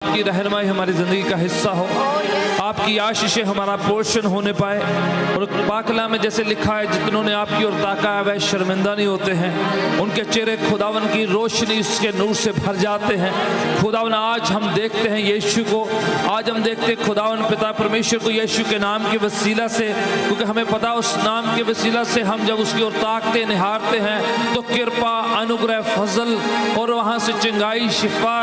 आपकी रहनुमाई हमारी ज़िंदगी का हिस्सा हो, आपकी आशीषें हमारा पोर्शन होने पाए। और पाकला में जैसे लिखा है, जितनों ने आपकी ओर ताका है वह शर्मिंदा नहीं होते हैं, उनके चेहरे खुदावन की रोशनी उसके नूर से भर जाते हैं। खुदावन आज हम देखते हैं यीशु को, आज हम देखते हैं खुदावन पिता परमेश्वर को यीशु के नाम के वसीला से, क्योंकि हमें पता उस नाम के वसीला से हम जब उसकी ओर ताकते निहारते हैं तो कृपा, अनुग्रह, फजल और वहाँ से चंगाई, शिफा,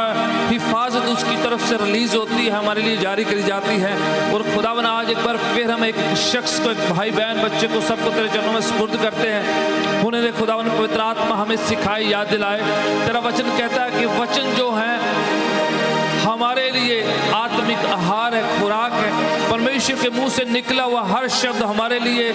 हिफाजत उसकी तरफ से रिलीज होती है, हमारे लिए जारी करी जाती है। और खुदावन आज एक बार फिर हम एक शख्स को, एक भाई बहन, बच्चे को, सबको तेरे चरणों में सुपुर्द करते हैं। होने दे खुदावन, पवित्र आत्मा हमें सिखाए, याद दिलाए। तेरा वचन कहता है कि वचन जो है हमारे लिए आत्मिक आहार है, खुराक है। परमेश्वर के मुंह से निकला हुआ हर शब्द हमारे लिए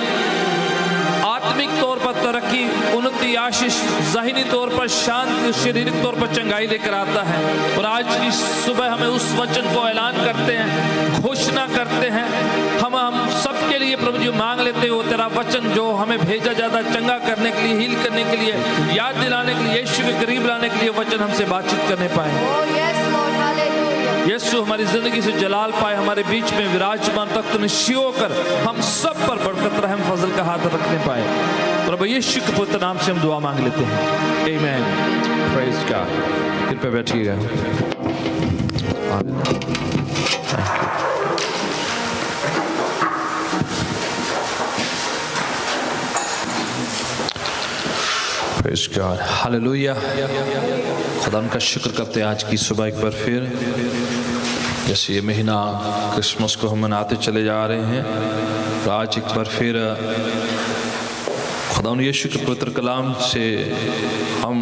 आत्मिक तौर पर तरक्की, उन्नति, आशीष, ज़ाहिरी तौर पर शांति, शारीरिक तौर पर चंगाई लेकर आता है। और आज की सुबह हमें उस वचन को ऐलान करते हैं, घोषणा करते हैं। हम सबके लिए प्रभु जी मांग लेते हो तेरा वचन जो हमें भेजा जाता है चंगा करने के लिए, हील करने के लिए, याद दिलाने के लिए, यीशु के करीब लाने के लिए, वचन हमसे बातचीत करने पाए। यीशु हमारी जिंदगी से जलाल पाए, हमारे बीच में विराजमान तख्त नशीं होकर हम सब पर बरकत, रहम, फजल का हाथ रखने पाए। प्रभु यीशु के पवित्र नाम से हम दुआ मांग लेते हैं, आमीन। Praise God. कृपया बैठिएगा। Praise God, hallelujah. खुदा का शुक्र करते हैं आज की सुबह एक बार फिर, जैसे ये महीना क्रिसमस को हम मनाते चले जा रहे हैं, तो आज एक बार फिर खुदा यीशु के पवित्र कलाम से हम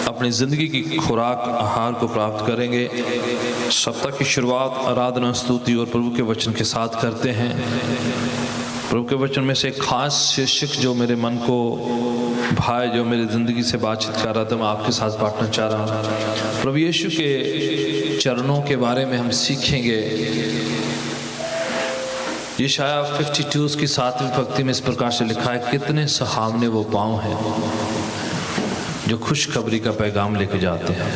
अपनी ज़िंदगी की खुराक, आहार को प्राप्त करेंगे। सप्ताह की शुरुआत आराधना, स्तुति और प्रभु के वचन के साथ करते हैं। प्रभु के वचन में से एक खास शीर्षक जो मेरे मन को भाई, जो मेरी ज़िंदगी से बातचीत कर रहा था, मैं आपके साथ बांटना चाह रहा हूँ। प्रभु यीशु के चरणों के बारे में हम सीखेंगे। यशाया 52 की 7वीं पंक्ति में इस प्रकार से लिखा है, कितने सुहावने वो पाँव हैं जो खुशखबरी का पैगाम लेके जाते हैं।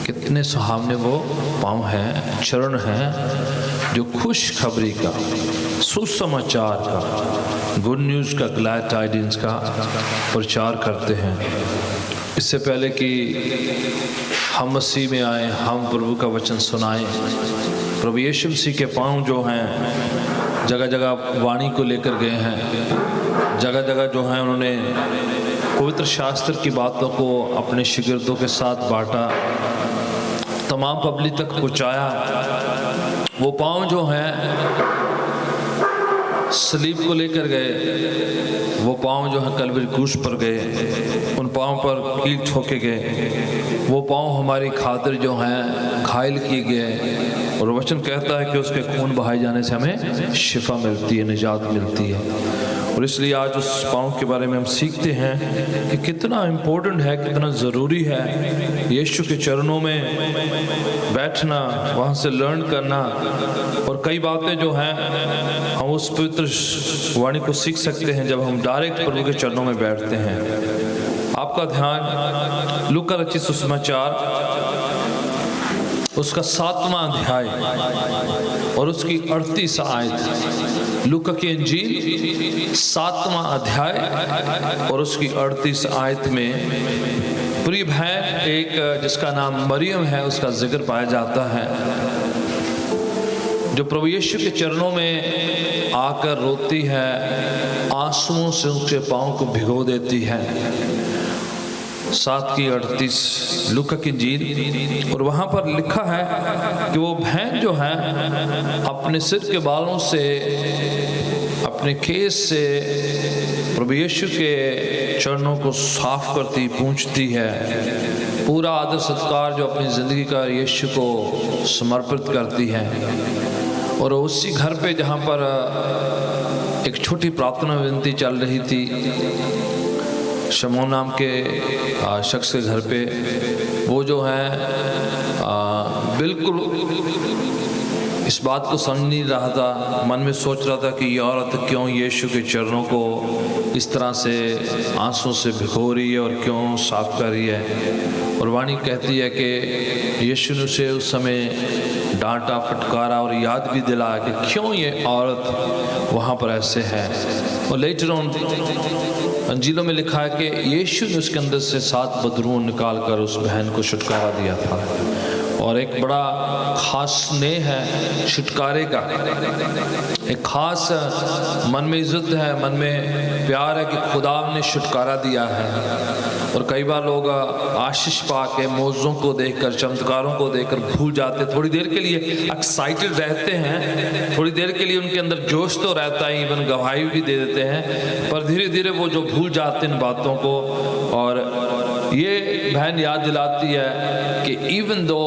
कितने सुहावने वो पाँव हैं, चरण हैं जो खुशखबरी का, सुसमाचार का, गुड न्यूज़ का, ग्लैड टाइडिंग्स का प्रचार करते हैं। इससे पहले कि हम मसीह में आए, हम प्रभु का वचन सुनाएं, प्रभु यीशु मसीह के पाँव जो हैं जगह जगह वाणी को लेकर गए हैं, जगह जगह जो हैं उन्होंने पवित्र शास्त्र की बातों को अपने शिगिर्दों के साथ बांटा, तमाम पब्लिक तक पहुँचाया। वो पाँव जो हैं सलीब को लेकर गए, वो पाँव जो है कलवरी क्रूस पर गए, उन पाँव पर कील ठोके गए, वो पाँव हमारी खातिर जो हैं घायल किए गए। और वचन कहता है कि उसके खून बहाए जाने से हमें शिफा मिलती है, निजात मिलती है। और इसलिए आज उस पाँव के बारे में हम सीखते हैं कि कितना इम्पोर्टेंट है, कितना ज़रूरी है यीशु के चरणों में बैठना, वहाँ से लर्न करना। और कई बातें जो हैं हम उस पवित्र वाणी को सीख सकते हैं जब हम डायरेक्ट प्रभु के चरणों में बैठते हैं। आपका ध्यान लूका रचित सुसमाचार उसका 7वां अध्याय और उसकी 38 आयत। लूका की इंजील 7वां अध्याय और उसकी 38 आयत में प्रिय बहन एक जिसका नाम मरियम है, उसका जिक्र पाया जाता है, जो प्रभु यीशु के चरणों में आकर रोती है, आंसुओं से उसके पाँव को भिगो देती है। 7 की 38 लूका की इंजील। और वहाँ पर लिखा है कि वो बहन जो है अपने सिर के बालों से, अपने केस से प्रभु यीशु के चरणों को साफ करती, पूंछती है। पूरा आदर सत्कार जो अपनी ज़िंदगी का यीशु को समर्पित करती है। और उसी घर पे जहाँ पर एक छोटी प्रार्थना विनती चल रही थी, शमौन नाम के शख्स के घर पे, वो जो है बिल्कुल इस बात को समझ नहीं रहा था, मन में सोच रहा था कि ये औरत क्यों यीशु के चरणों को इस तरह से आंसू से भिगो रही है और क्यों साफ कर रही है। और वाणी कहती है कि यीशु ने उसे उस समय डांटा, फटकारा और याद भी दिलाया कि क्यों ये औरत वहाँ पर ऐसे है। और लेटर ऑन अंजीलों में लिखा है कि यीशु ने उसके अंदर से 7 बदरूं निकाल कर उस बहन को छुटकारा दिया था। और एक बड़ा खास स्नेह है छुटकारे का, एक खास मन में इज्जत है, मन में प्यार है कि खुदा ने छुटकारा दिया है। और कई बार लोग आशीष पा के मौजों को देखकर, चमत्कारों को देखकर भूल जाते, थोड़ी देर के लिए एक्साइटेड रहते हैं, थोड़ी देर के लिए उनके अंदर जोश तो रहता है, इवन गवाही भी दे देते हैं, पर धीरे धीरे वो जो भूल जाते हैं इन बातों को। और ये बहन याद दिलाती है कि इवन दो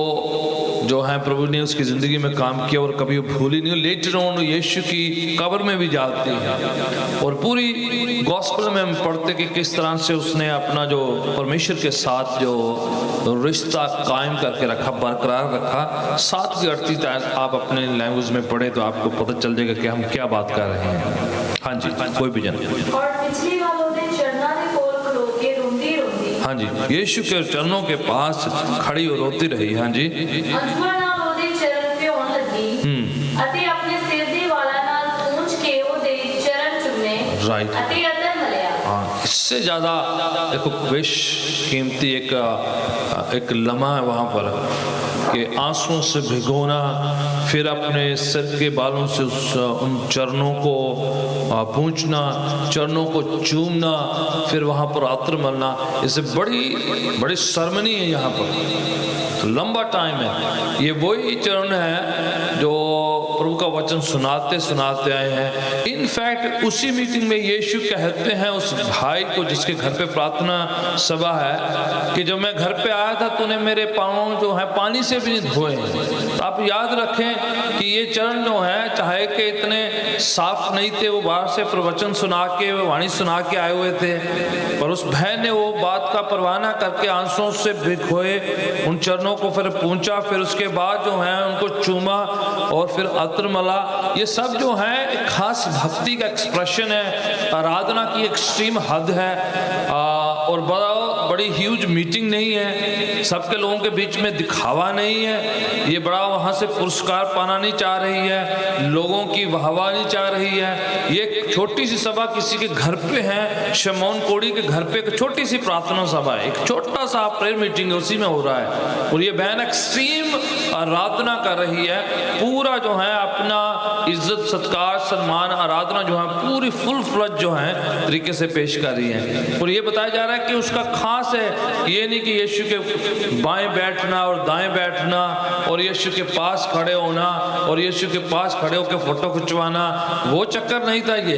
जो है प्रभु ने उसकी ज़िंदगी में काम किया और कभी वो भूली नहीं। लेटर ऑन यीशु की कब्र में भी जाती है और पूरी गॉस्पेल में हम पढ़ते कि किस तरह से उसने अपना जो परमेश्वर के साथ जो रिश्ता कायम करके रखा, बरकरार रखा। 7 की 38 आप अपने लैंग्वेज में पढ़े तो आपको पता चल जाएगा कि हम क्या बात कर रहे हैं। हाँ जी, कोई भी जन। हाँ जी, यीशु के चरणों के पास खड़ी और रोती रही। हाँ जी, राइट। हाँ, इससे ज्यादा देखो बेशकीमती एक लम्हा है वहाँ पर कि आंसुओं से भिगोना, फिर अपने सिर के बालों से उन चरणों को पूंछना, चरणों को चूमना, फिर वहाँ पर अत्र मलना। इससे बड़ी सरमनी है यहाँ पर, तो लंबा टाइम है। ये वही चरण है जो प्रभु का वचन सुनाते सुनाते आए हैं। इनफैक्ट उसी मीटिंग में यीशु कहते हैं उस भाई को जिसके घर पे प्रार्थना सभा है कि जब मैं घर पे आया था तूने मेरे पाँव जो है पानी से भी नहीं धोए। तो आप याद रखें कि ये चरण जो है चाहे कि इतने साफ नहीं थे, वो बाहर से प्रवचन सुना के, वाणी सुना के आए हुए थे, पर उस बहन ने वो बात का परवाह ना करके आंसुओं से भिगोए उन चरणों को, फिर पूंछा, फिर उसके बाद जो है उनको चूमा और फिर अत्र मला। ये सब जो है एक खास भक्ति का एक्सप्रेशन है, आराधना की एक्सट्रीम हद है। और बड़ी ह्यूज मीटिंग नहीं है, सबके लोगों के बीच में दिखावा नहीं है, ये बड़ा वहाँ से पुरस्कार पाना नहीं चाह रही है, लोगों की वाहवाही नहीं चाह रही है। ये छोटी सी सभा किसी के घर पे है, शमौन कोड़ी के घर पे एक छोटी सी प्रार्थना सभा है, एक छोटा सा प्रेयर मीटिंग है, उसी में हो रहा है। और ये बहन एक्सट्रीम आराधना कर रही है, पूरा जो है अपना इज्जत, सत्कार, सम्मान, आराधना जो है पूरी फुल फ्लज जो है तरीके से पेश कर रही है। और ये बताया जा रहा है कि उसका खास है, ये नहीं कि यीशु के बाएं बैठना और दाएं बैठना और यीशु के पास खड़े होना और यीशु के पास खड़े होकर फोटो खिंचवाना, वो चक्कर नहीं था ये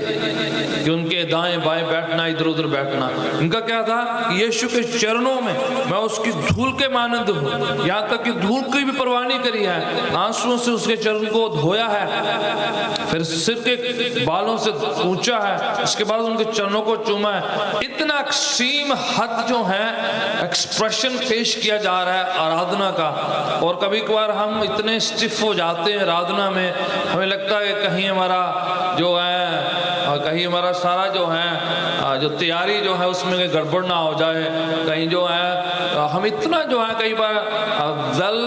कि उनके दाएं बाएं बैठना, इधर उधर बैठना। इनका क्या था, यीशु के चरणों में मैं उसकी धूल के मानंद हूँ, यहाँ तक कि धूल की भी परवाह नहीं करी है, आंसुओं से उसके चरण को धोया है, फिर सिर के बालों से पूछा है, उसके बाद उनके चरणों को चूमा है। इतना एक्सट्रीम हद जो है एक्सप्रेशन पेश किया जा रहा है आराधना का। और कभी कभार हम इतने स्टिफ हो जाते हैं आराधना में, हमें लगता है कहीं हमारा जो है, कहीं हमारा सारा जो है जो तैयारी जो है उसमें गड़बड़ ना हो जाए, कहीं जो है हम इतना जो है कई बार वेल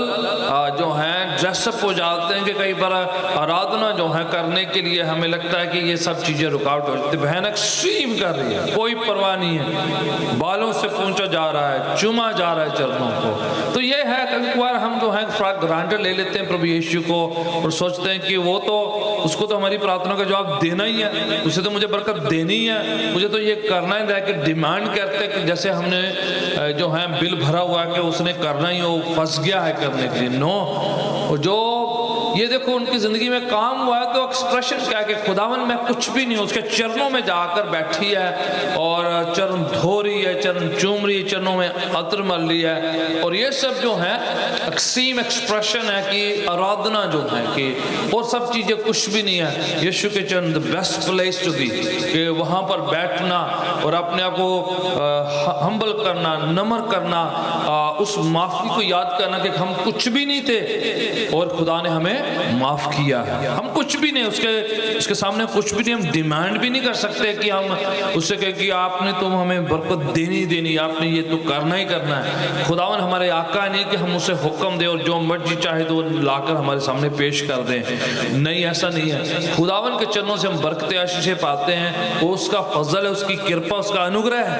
जो है ड्रेसअप हो जाते हैं कि कई बार आराधना जो है करने के लिए हमें लगता है कि ये सब चीज़ें रुकावट हो जाती है। बहन एक्सट्रीम कर रही है, कोई परवाह नहीं है, बालों से पूंछा जा रहा है, चूमा जा रहा है चरणों को। तो ये है कभी कभार हम जो है ग्रांटेड ले लेते हैं प्रभु यीशु को और सोचते हैं कि वो तो, उसको तो हमारी प्रार्थना का जवाब देना ही है, उसे तो मुझे बरकत देनी है, मुझे तो ये करना ही है कि डिमांड करते हैं कि जैसे हमने जो है बिल भरा हुआ है कि उसने करना ही, वो फंस गया है करने के लिए। नो, जो ये देखो उनकी जिंदगी में काम हुआ है तो एक्सप्रेशन क्या है कि खुदावन मैं कुछ भी नहीं, उसके चरणों में जाकर बैठी है और चरण धो रही है, चरण चूम रही है, चरणों में अत्र मल रही है। और ये सब जो है एक्सट्रीम एक्सप्रेशन है कि आराधना जो है कि, और सब चीजें कुछ भी नहीं है। यीशु के चरण the best place to be, कि वहां पर बैठना और अपने आप को हम्बल करना, नम्र करना, उस माफी को याद करना कि हम कुछ भी नहीं थे और खुदा ने हमें हमें माफ़ किया है। हम कुछ भी नहीं उसके सामने कुछ भी नहीं, हम डिमांड भी नहीं कर सकते कि हम उससे कहें कि आपने तो हमें बरकत देनी, आपने ये तो करना ही करना है। खुदावन हमारे आका नहीं कि हम उसे हुक्म दें और जो मर्जी चाहे तो लाकर हमारे सामने पेश कर दें। नहीं, ऐसा नहीं है। खुदावन के चरणों से हम बरकत आशीषें पाते हैं, वो उसका फजल है, उसकी कृपा, उसका अनुग्रह है।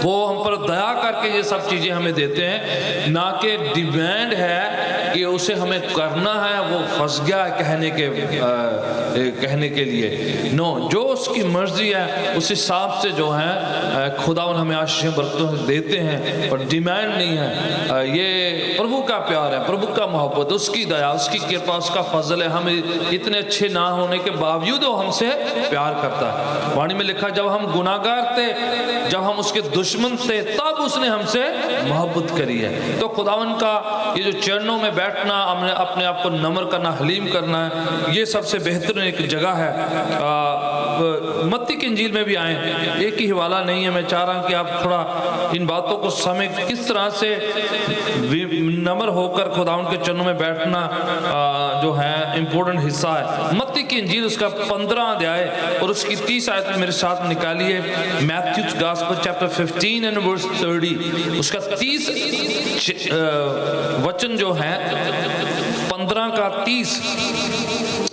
वो हम पर दया करके ये सब चीज़ें हमें देते हैं, ना कि डिमांड है कि उसे हमें करना है, वो फंस गया कहने के लिए। नो, जो उसकी मर्जी है उस हिसाब से जो है खुदावन हमें आशीषें बरकतें देते हैं, और डिमांड नहीं है। ये प्रभु का प्यार है, प्रभु का मोहब्बत, उसकी दया, उसकी कृपा, उसका फजल है। हम इतने अच्छे ना होने के बावजूद वो हमसे प्यार करता है। वाणी में लिखा, जब हम गुनाहगार थे, जब हम उसके दुश्मन थे, तब उसने हमसे मोहब्बत करी है। तो खुदावन का ये जो चरणों में बैठना, हमने अपने आप को नम्र करना, हलीम करना है, ये सबसे बेहतरीन एक जगह है। मत्ती की इंजील में भी आए, एक ही हवाला नहीं है। मैं चाह रहा हूँ कि आप थोड़ा इन बातों को समझ, किस तरह से नम्र होकर खुदावन के चरणों में बैठना जो है इम्पोर्टेंट हिस्सा है। मत्ती की इंजील उसका 15 अध्याय और उसकी 30 आयत मेरे साथ निकालिए। Matthew's gospel chapter 15 and verse 30, उसका 30 वचन जो है 15 का 30,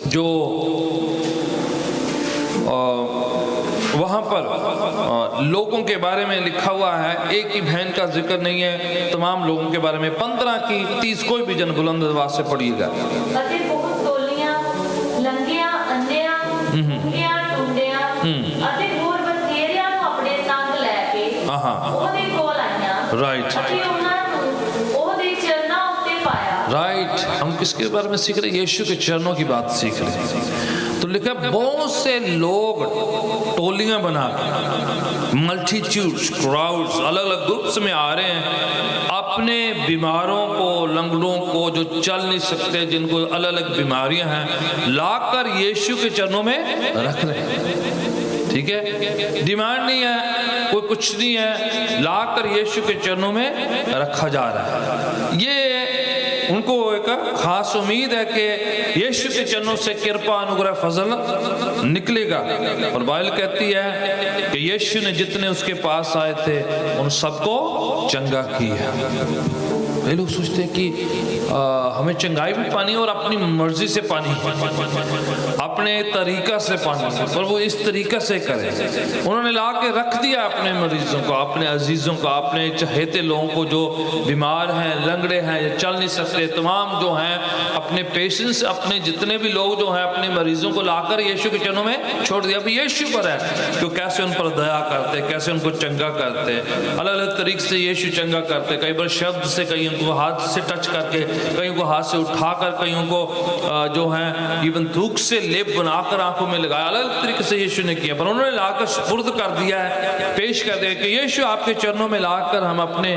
जो वहाँ पर लोगों के बारे में लिखा हुआ है। एक ही बहन का जिक्र नहीं है, तमाम लोगों के बारे में। 15 की 30 कोई भी जन बुलंद आवाज से पढ़िएगा। राइट, हम किसके बारे में सीख रहे हैं? यीशु के चरणों की बात सीख रहे हैं। तो लिखा, बहुत से लोग टोलियां बना के, मल्टीट्यूड्स, क्राउड्स, अलग अलग ग्रुप्स में आ रहे हैं, अपने बीमारों को, लंगड़ों को, जो चल नहीं सकते, जिनको अलग अलग बीमारियां हैं, लाकर यीशु के चरणों में रख रहे हैं। ठीक है, डिमांड नहीं है, कोई कुछ नहीं है, लाकर यीशु के चरणों में रखा जा रहा है। ये उनको एक खास उम्मीद है कि यीशु के चरणों से कृपा, अनुग्रह, फजल निकलेगा। और बाइबल कहती है कि यीशु ने जितने उसके पास आए थे उन सबको चंगा किया। ये लोग सोचते हैं कि हमें चंगाई भी पानी और अपनी मर्जी से पानी, अपने तरीका से पानी, पर वो इस तरीका से करे। उन्होंने ला के रख दिया अपने मरीजों को, अपने अजीजों को, अपने चहेते लोगों को जो बीमार हैं, लंगड़े हैं, चल नहीं सकते, तमाम जो हैं अपने पेशेंट्स, अपने जितने भी लोग जो हैं अपने मरीजों को लाकर यीशु के चरणों में छोड़ दिया। अभी यीशु पर है कि कैसे उन पर दया करते, कैसे उनको चंगा करते, अलग अलग तरीके से यीशु चंगा करते। कई बार शब्द से, कई को हाथ से टच करके, कईयों को हाथ से उठाकर, कईयों को जो है इवन थूक से लेप बनाकर आंखों में लगाया। अलग अलग तरीके से यीशु ने किया, पर उन्होंने लाकर सुपुर्द कर दिया है, पेश कर दिया कि यीशु आपके चरणों में लाकर हम अपने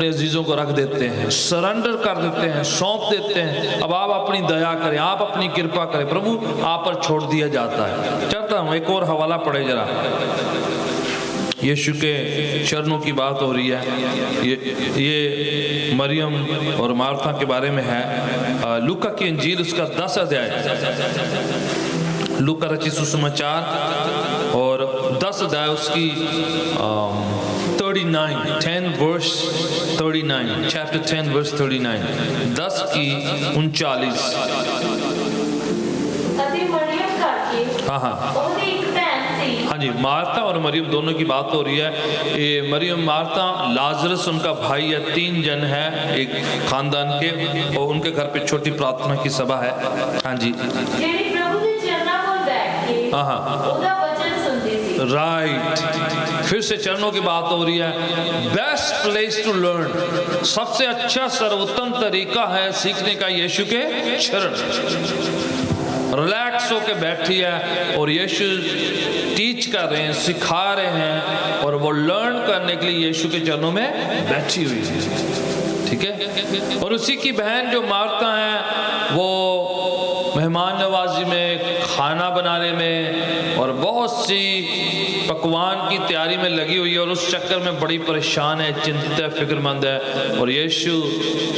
अजीजों को रख देते हैं, सरेंडर कर देते हैं, सौंप देते हैं। अब आप अपनी दया करें, आप अपनी कृपा करें, प्रभु आप पर छोड़ दिया जाता है। चाहता हूँ एक और हवाला पढ़े जरा। यीशु के चरणों की बात हो रही है। ये मरियम और मार्था के बारे में है। लूका की इंजील उसका 10 अध्याय, लूका रचित सुसमाचार और 10 अध्याय उसकी 39, 10 verse 39, chapter 10 verse 39, 10 की 39। हाँ जी, मार्था और मरियम दोनों की बात हो रही है। ये मरियम, मार्था, लाजरस उनका भाई है, 3 जन है एक खानदान के, और उनके घर पे छोटी प्रार्थना की सभा है। हाँ जी, राइट, फिर से चरणों की बात हो रही है। बेस्ट प्लेस टू लर्न, सबसे अच्छा सर्वोत्तम तरीका है सीखने का यीशु के चरण। रिलैक्स होके बैठी है और यीशु टीच कर रहे हैं, सिखा रहे हैं, और वो लर्न करने के लिए यीशु के चरणों में बैठी हुई है। ठीक है, और उसी की बहन जो मार्था है, वो मेहमान नवाजी में, खाना बनाने में और बहुत सी पकवान की तैयारी में लगी हुई है और उस चक्कर में बड़ी परेशान है, चिंतित है, फिक्रमंद है। और यीशु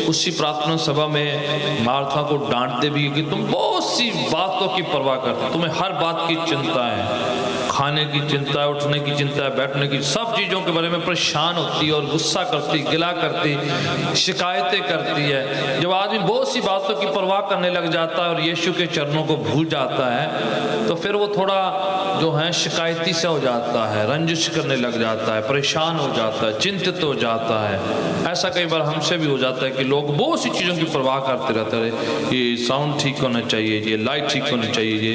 उसी प्रार्थना सभा में मार्था को डांटते भी कि तुम बहुत सी बातों की परवाह करते, तुम्हें हर बात की चिंता है, खाने की चिंता है, उठने की चिंता है, बैठने की, सब चीज़ों के बारे में परेशान होती है और गुस्सा करती, गिला करती, शिकायतें करती है। जब आदमी बहुत सी बातों की परवाह करने लग जाता है और यीशु के चरणों को भूल जाता है तो फिर वो थोड़ा जो है शिकायती से हो जाता है, रंजिश करने लग जाता है, परेशान हो जाता है, चिंतित हो जाता है। ऐसा कई बार हमसे भी हो जाता है कि लोग बहुत सी चीज़ों की परवाह करते रहते हैं, ये साउंड ठीक होना चाहिए, ये लाइट ठीक होनी चाहिए,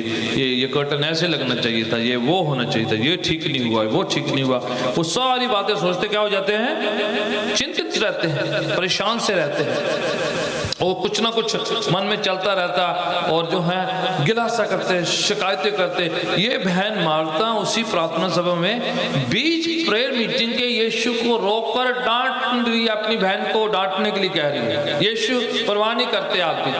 ये कर्टन ऐसे लगना चाहिए था, ये वो होना चाहिए था, ये ठीक नहीं हुआ, वो ठीक नहीं हुआ। वो सारी बातें सोचते क्या हो जाते हैं, चिंतित रहते हैं, परेशान से रहते हैं, वो कुछ ना कुछ मन में चलता रहता और जो है गिला सा करते, शिकायतें करते। ये बहन मार्था उसी प्रार्थना सभा में बीच प्रेयर मीटिंग के यीशु को रोककर डांट रही, अपनी बहन को डांटने के लिए कह रही है। यीशु परवाह नहीं करते आपकी,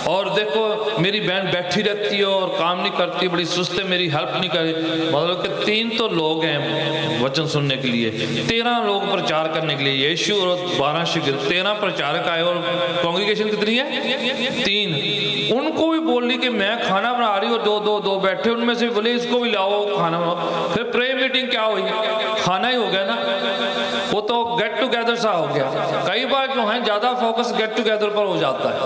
और देखो मेरी बहन बैठी रहती है और काम नहीं करती, बड़ी सुस्त है, मेरी हेल्प नहीं करे। मतलब कि 3 तो लोग हैं वचन सुनने के लिए, 13 लोग प्रचार करने के लिए, यीशु और 12 शिष्य, 13 प्रचारक आए और कांग्रीगेशन कितनी है, 3। उनको भी बोलनी कि मैं खाना बना रही हूँ, दो बैठे, उनमें से बोले इसको भी लाओ खाना बनाओ। फिर प्रेयर मीटिंग क्या हुई, खाना ही हो गया ना, वो तो गेट टुगेदर सा हो गया। कई बार जो है ज्यादा फोकस गेट टुगेदर पर हो जाता है,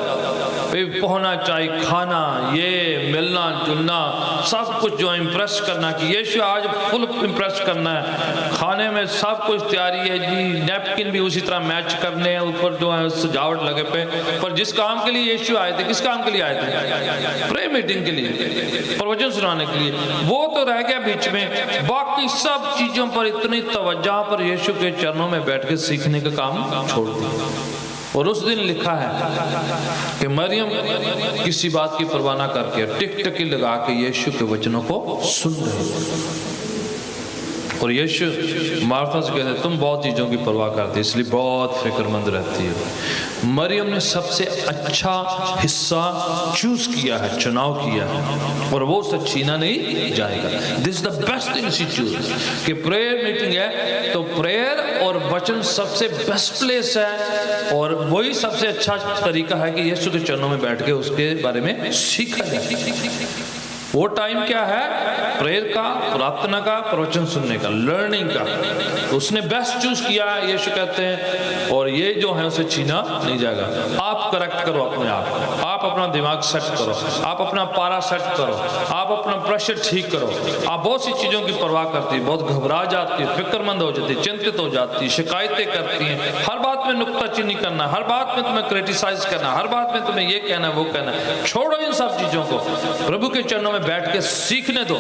होना चाहिए खाना, ये मिलना जुलना, सब कुछ जो इम्प्रेस करना कि यीशु आज फुल इम्प्रेस करना है, खाने में सब कुछ तैयारी है जी, नैपकिन भी उसी तरह मैच करने हैं, ऊपर जो है सजावट लगे पे। पर जिस काम के लिए यीशु आए थे, किस काम के लिए आए थे, प्रेयर मीटिंग के लिए, प्रवचन सुनाने के लिए, वो तो रह गया बीच में। बाकी सब चीजों पर इतनी तवज्जो पर यीशु के चरणों में बैठ के सीखने का काम छोड़ दिया। और उस दिन लिखा है कि मरियम किसी बात की परवाह ना करके टिकटकी लगा के यीशु के वचनों को सुन रही। और यीशु मार्था से कहते तुम बहुत चीज़ों की परवाह करती, इसलिए बहुत फिक्रमंद रहती है। मरियम ने सबसे अच्छा हिस्सा चूज किया है, चुनाव किया है, और वो उसे छीना नहीं जाएगा। This the best thing she choose कि प्रेयर मीटिंग है तो प्रेयर और वचन सबसे बेस्ट प्लेस है, और वही सबसे अच्छा तरीका है कि यीशु के चरणों में बैठ के उसके बारे में सीखा जाए। वो टाइम क्या है, प्रेयर का, प्रार्थना का, प्रवचन सुनने का, लर्निंग का। तो उसने बेस्ट चूज किया है, यीशु कहते हैं, और ये जो है उसे छीना नहीं जाएगा। आप करेक्ट करो अपने आप अपना दिमाग सेट करो, आप अपना पारा सेट करो, आप अपना प्रेशर ठीक करो। आप बहुत सी चीज़ों की परवाह करती है, बहुत घबरा जाती है, फिक्रमंद हो जाती है, चिंतित हो जाती है, शिकायतें करती हैं, हर बात में नुक्ताचीनी करना, हर बात में तुम्हें क्रिटिसाइज करना, हर बात में तुम्हें ये कहना वो कहना। छोड़ो इन सब चीज़ों को, प्रभु के चरणों में बैठ के सीखने दो,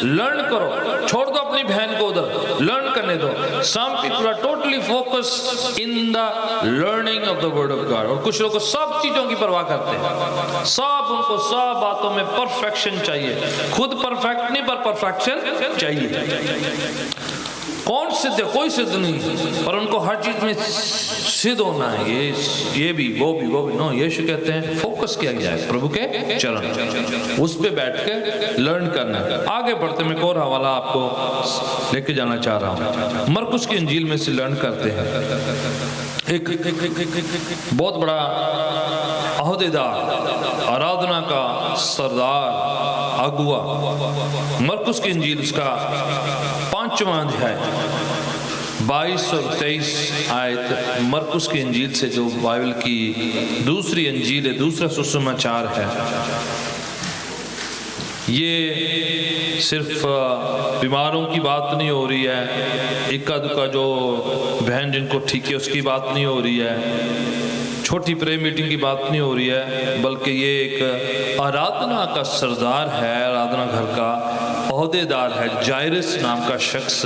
लर्न करो। छोड़ दो अपनी बहन को उधर, लर्न करने दो। Some people are totally focused in the learning of the word of God, और कुछ लोग सब चीजों की परवाह करते हैं, सब उनको सब बातों में परफेक्शन चाहिए। खुद परफेक्ट नहीं, पर परफेक्शन चाहिए। कौन सिद्ध है, कोई सिद्ध नहीं, पर उनको हर चीज में सिद्ध होना है, ये भी वो भी नो। यीशु कहते हैं फोकस किया गया है प्रभु के चरण, उस पे बैठ के लर्न करना। आगे बढ़ते मैं एक और हवाला आपको लेके जाना चाह रहा हूँ। मरकुस की इंजील में से लर्न करते हैं। एक बहुत बड़ा अहदेदार, आराधना का सरदार, अगुआ, मरकुस की इंजील उसका 5वां अध्याय 22 और 23 आयत, मरकुस की इंजील से जो बाइबल की दूसरी इंजील है, दूसरा सुसमाचार है। ये सिर्फ बीमारों की बात नहीं हो रही है, इक्का दुक्का जो बहन जिनको ठीक है उसकी बात नहीं हो रही है, छोटी प्रेयर मीटिंग की बात नहीं हो रही है, बल्कि ये एक आराधना का सरदार है, आराधना घर का ओहदेदार है, जायरस नाम का शख्स,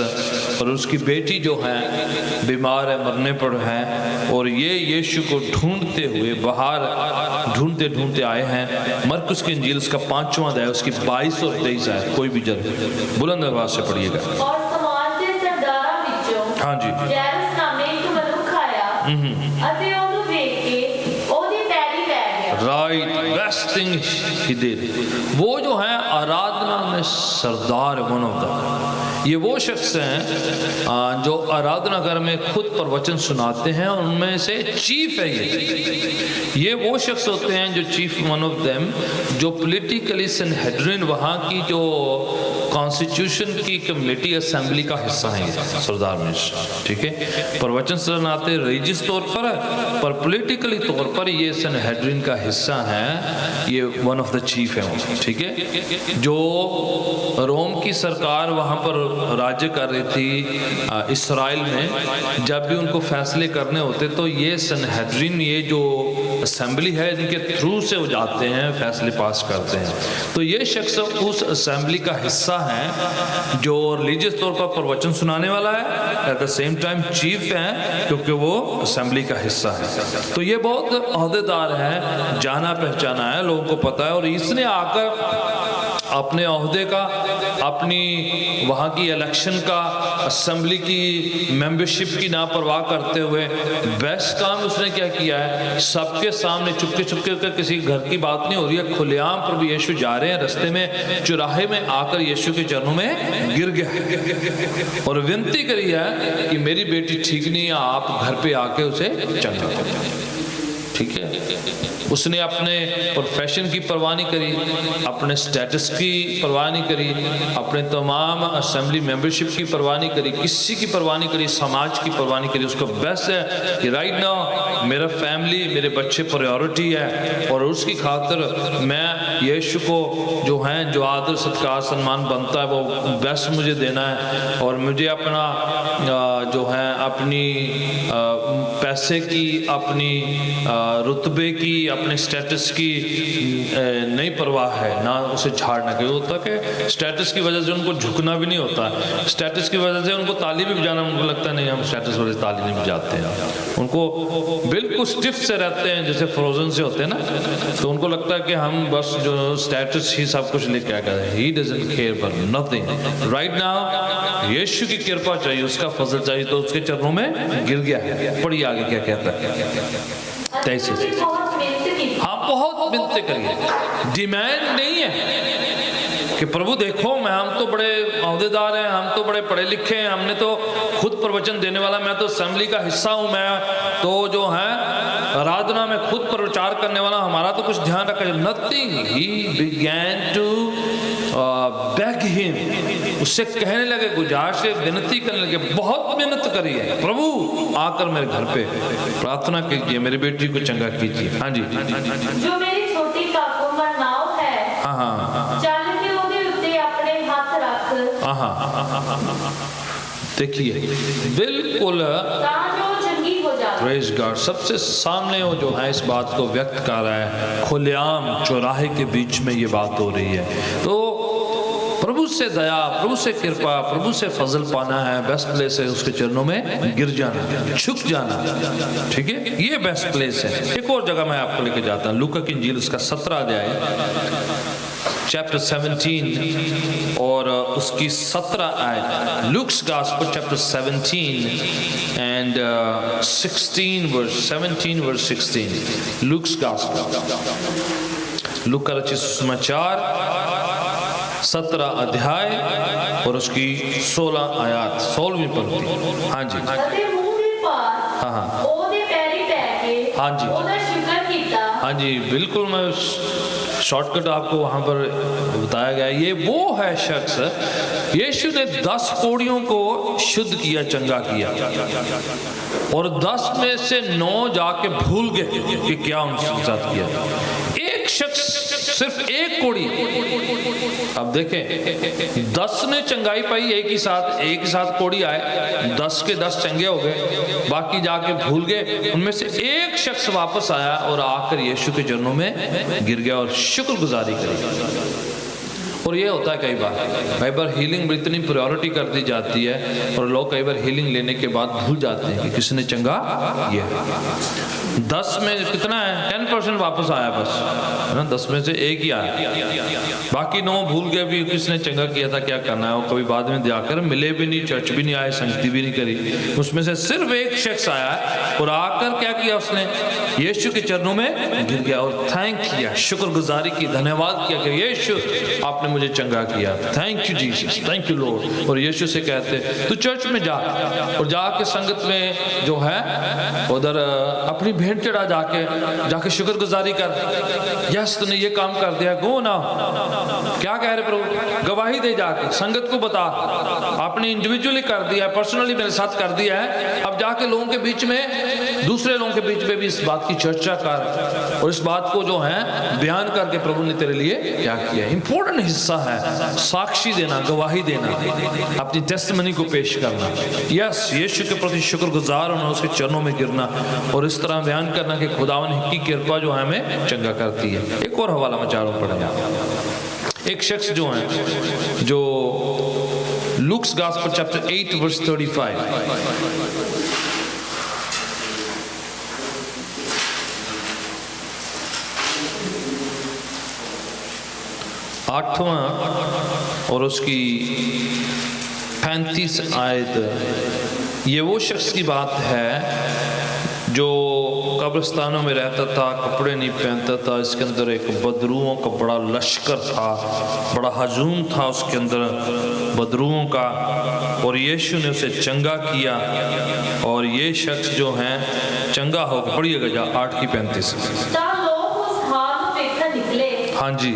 और उसकी बेटी जो है बीमार है, मरने पर है, और ये यीशु को ढूंढते हुए बाहर ढूंढते ढूंढते आए हैं। मरकुस की इंजील उसका 5वां अध्याय उसकी 22 और 23 है। कोई भी जल्द बुलंद आवाज से पढ़िएगा। और समाज के सरदारां विचों हाँ जी, जायरस नामे एक मनुष्य आया ਅਤੇ ਉਹਨੂੰ ਵੇਖ ਕੇ ਉਹਦੇ ਪੈਰੀਂ ਪੈ ਗਿਆ। Right, best thing he did, वो जो है आराधना में सरदार, वन ऑफ द, ये वो शख्स हैं जो आराधना घर में खुद प्रवचन सुनाते हैं और उनमें से चीफ है ये वो शख्स होते हैं जो चीफ, वन ऑफ देम, जो पॉलिटिकली सनहेड्रिन, वहाँ की जो कॉन्स्टिट्यूशन की कमेटी असेंबली का हिस्सा है सरदार मिश्र, ठीक है। प्रवचन सुनाते रिलीजियस तौर पर है, पर पॉलिटिकली तौर पर ये सनहेड्रिन का हिस्सा है, ये वन ऑफ द चीफ है, ठीक है। जो रोम की सरकार वहाँ पर राज्य कर रही थी इसराइल में, जब भी उनको फैसले करने होते तो ये सनहेड्रिन, ये जो असेंबली है, इनके थ्रू से वो जाते हैं, फैसले पास करते हैं। तो ये शख्स उस असेंबली का हिस्सा है जो रिलीजियस तौर पर प्रवचन सुनाने वाला है, at the same time chief है क्योंकि वो असेंबली का हिस्सा है। तो ये बहुत ओहदेदार है, जाना पहचाना है, लोगों को पता है, और इसने आकर अपने ओहदे का, अपनी वहाँ की इलेक्शन का, असेंबली की मेंबरशिप की ना परवाह करते हुए बेस्ट काम उसने क्या किया है, सबके सामने चुपके चुपके कर, किसी घर की बात नहीं हो रही है, खुलेआम प्रभु यीशु जा रहे हैं, रास्ते में चौराहे में आकर यीशु के चरणों में गिर गया और विनती करी है कि मेरी बेटी ठीक नहीं है, आप घर पे आके उसे चंगा करें, ठीक है। उसने अपने प्रोफेशन की परवाह नहीं करी, अपने स्टेटस की परवाह नहीं करी, अपने तमाम असेंबली मेंबरशिप की परवाह नहीं करी, किसी की परवाह नहीं करी, समाज की परवाह नहीं करी। उसको बेस्ट है कि राइट नाउ मेरा फैमिली, मेरे बच्चे प्रायोरिटी है, और उसकी खातिर मैं यीशु को जो है, जो आदर सत्कार सम्मान बनता है, वो बेस्ट मुझे देना है, और मुझे अपना जो है अपनी पैसे की, अपनी रुतबे की, अपने स्टेटस की नहीं परवाह है, ना उसे झाड़ना। क्यों होता कि स्टेटस की वजह से उनको झुकना भी नहीं होता, स्टेटस की वजह से उनको ताली भी बजाना, उनको लगता नहीं हम स्टेटस वजह से ताली नहीं बजाते हैं, उनको बिल्कुल स्टिफ से रहते हैं जैसे फ्रोजन से होते हैं ना, तो उनको लगता है कि हम बस जो स्टेटस ही सब कुछ लेके आ गए, he doesn't care for nothing. Right now Yeshu की कृपा चाहिए, उसका फजल चाहिए, तो उसके चरणों में गिर गया है। पढ़िए आगे क्या कहता है। हाँ, बहुत मिन्नतें करिए, डिमांड नहीं है कि प्रभु देखो मैं, हम तो बड़े ओहदेदार हैं, हम तो बड़े पढ़े लिखे हैं, हमने तो खुद प्रवचन देने वाला, मैं तो असेंबली का हिस्सा हूँ, मैं तो जो है आराधना में खुद प्रचार करने वाला, हमारा तो कुछ ध्यान रखा। Nothing, he began to beg him, उससे कहने लगे, गुजारिश विनती करने लगे, बहुत मेहनत करी है, प्रभु आकर मेरे घर पे प्रार्थना कीजिए, मेरी बेटी को चंगा कीजिए। हाँ जी, जो मेरी छोटी काकुमा नाव है, हाँ, चल के ओदे उत्ते अपने हाथ रख, हाँ, देखिए बिल्कुल प्रेज गॉड, सबसे सामने वो जो है इस बात को व्यक्त कर रहा है, खुलेआम चौराहे के बीच में ये बात हो रही है। तो प्रभु से दया, प्रभु से कृपा, प्रभु से फजल पाना है, बेस्ट प्लेस है उसके चरणों में गिर जाना, झुक जाना, ठीक है, ये बेस्ट प्लेस है। एक और जगह मैं आपको लेके जाता हूँ, लूका की इंजील उसका 17 अध्याय, चैप्टर 17 और उसकी 17 आयत। Luke's gospel chapter 17 and 16 verse, 17 verse 16। Luke's gospel, Luka रचित सुसमाचार 17 अध्याय और उसकी 16 आयत, 16वीं पंक्ति। हाँ जी, हाँ जी, हाँ जी, बिल्कुल, मैं शॉर्टकट आपको वहां पर बताया गया। ये वो है शख्स, यीशु ने 10 कोढ़ियों को शुद्ध किया, चंगा किया, और 10 में से 9 जाके भूल गए कि क्या उनके साथ किया। एक शख्स, सिर्फ एक कोढ़ी, अब देखें 10 ने चंगाई पाई एक ही साथ कोढ़ी आए, 10 के 10 चंगे हो गए, बाकी जाके भूल गए। उनमें से एक शख्स वापस आया और आकर यीशु के चरणों में गिर गया और शुक्रगुजारी करी। और ये होता है कई बार हीलिंग इतनी प्रायोरिटी कर दी जाती है और लोग कई बार हीलिंग लेने के बाद भूल जाते हैं कि किसने चंगा किया। 10 में कितना है, 10 10% वापस आया बस, है ना, 10 में से एक ही आया, बाकी 9 भूल गए भी किसने चंगा किया था, क्या करना है, वो कभी बाद में जाकर मिले भी नहीं, चर्च भी नहीं आए, संगति भी नहीं करी। उसमें से सिर्फ एक शख्स आया और आकर क्या किया, उसने यीशु के चरणों में गिर गया और थैंक किया, शुक्रगुजारी की, धन्यवाद किया कि यीशु आपने मुझे चंगा किया, thank you Jesus, thank you Lord. और यीशु से कहते तू चर्च में जा और जाके संगत में जो है उधर अपनी भेंट चढ़ा, जाके शुक्रगुजारी कर, यस तूने ये काम कर दिया, गो ना। क्या कह रहे प्रभु, गवाही दे, जाके संगत को बता, आपने इंडिविजुअली कर दिया, पर्सनली मेरे साथ कर दिया है, अब जाके लोगों के बीच में, दूसरे लोगों के बीच में भी इस बात की चर्चा कर और इस बात को जो है बयान करके प्रभु ने तेरे लिए क्या किया। इंपॉर्टेंट हिस्सा है साक्षी देना, गवाही देना, अपनी टेस्टिमनी को पेश करना, यस यीशु के प्रति शुक्रगुजार होना, उसके चरणों में गिरना और इस तरह बयान करना कि खुदावन की कृपा जो है हमें चंगा करती है। एक और हवाला मैं चारों पढ़ेगा, एक शख्स जो है, जो लूक्स गॉस्पेल चैप्टर 8 वर्स 35, आठवां और उसकी 35 आयत, ये वो शख्स की बात है जो कब्रिस्तानों में रहता था, कपड़े नहीं पहनता था, इसके अंदर एक बदरूओं का बड़ा लश्कर था, बड़ा हजूम था उसके अंदर बदरूओं का, और यीशु ने उसे चंगा किया और ये शख्स जो है चंगा हो, पढ़िएगा जा 8 की 35। हाँ जी,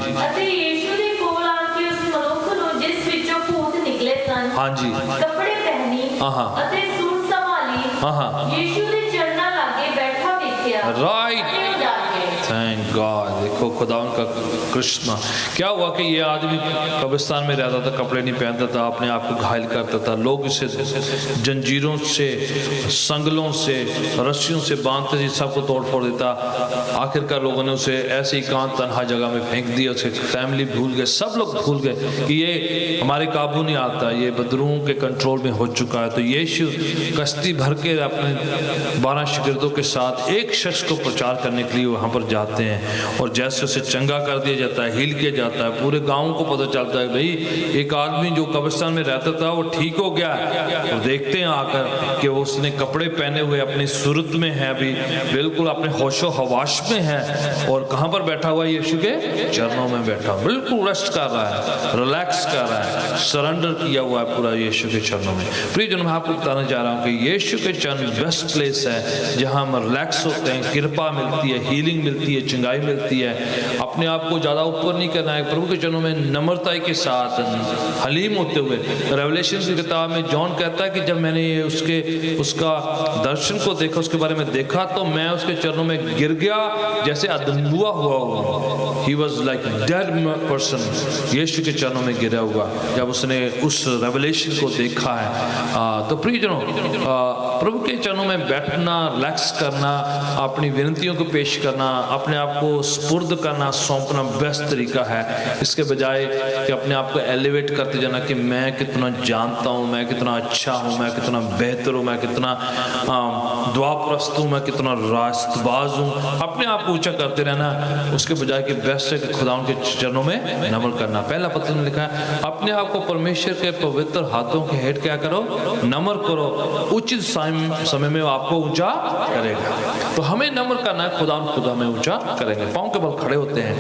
हाँ जी, कपड़े पहनी ਅਤੇ ਸੂਟ संभाली यीशु ਦੇ ਚਰਨਾਂ ਲਾਗੇ बैठा देखिया, राइट, थैंक गॉड। देखो खुदा उनका कृष्णा, क्या हुआ कि ये आदमी कब्रिस्तान में रहता था, कपड़े नहीं पहनता था, अपने आप को घायल करता था, लोग इसे जंजीरों से, संगलों से, रस्सियों से बांधते थे, सबको तोड़ फोड़ देता। आखिरकार लोगों ने उसे ऐसे ही कांत तन्हा जगह में फेंक दिया, उसके फैमिली भूल गए, सब लोग भूल गए कि ये हमारे काबू नहीं आता, ये बदरूओं के कंट्रोल में हो चुका है। तो यीशु कश्ती भर के अपने 12 शागिर्दों के साथ एक शख्स को प्रचार करने के लिए वहाँ पर जाते हैं और जैसे उसे चंगा कर दिया जाता है, हील किया जाता है, पूरे गांव को पता चलता है भाई एक आदमी जो कब्रिस्तान में रहता था वो ठीक हो गया है। और देखते हैं आकर कि वो उसने कपड़े पहने हुए अपनी सूरत में है, अभी बिल्कुल अपने होशो हवाश में है, और कहाँ पर बैठा हुआ है, यीशु के चरणों में बैठा, बिल्कुल रेस्ट कर रहा है, रिलैक्स कर रहा है, सरेंडर किया हुआ है पूरा यीशु के चरणों में। प्रियजन, मैं आपको बताना चाह रहा हूँ कि यीशु के चरण बेस्ट प्लेस है जहाँ हम रिलैक्स होते हैं, कृपा मिलती है, हीलिंग मिलती है, चंगाई मिलती है। अपने आप को ज़्यादा ऊपर नहीं करना है, प्रभु के चरणों में नम्रता के साथ हलीम होते हुए। रेवलेशन की किताब में जॉन कहता है कि जब मैंने उसका दर्शन को देखा, उसके बारे में देखा, तो मैं उसके चरणों में गिर गया जैसे अदमुआ हुआ। He was like dead person, Yeshu के चरणों में गिरा हुआ जब उसने उस रेवलेशन को देखा है। तो प्रियजनों, प्रभु के चरणों में बैठना, रिलैक्स करना, अपनी विनतियों को पेश करना, अपने आप को स्पुर्द करना, सौंपना बेस्ट तरीका है। इसके बजाय कि अपने आप को एलिवेट करते जाना कि मैं कितना जानता हूँ, मैं कितना अच्छा हूँ, मैं कितना बेहतर हूँ, मैं कितना दुआप्रस्त हूँ, मैं कितना रास्तबाज हूँ, अपने आप को ऊंचा करते रहना। उसके बजाय कि बेस्ट है कि खुदा उनके चरणों में नमन करना। पहला पत्र में लिखा है अपने आप को परमेश्वर के पवित्र हाथों के हेठ क्या करो, नमन करो, उचित समय में आपको ऊंचा करेगा। तो हमें नम्र करना है, खुदा में ऊंचा करेंगे। पाँव के बल खड़े होते हैं।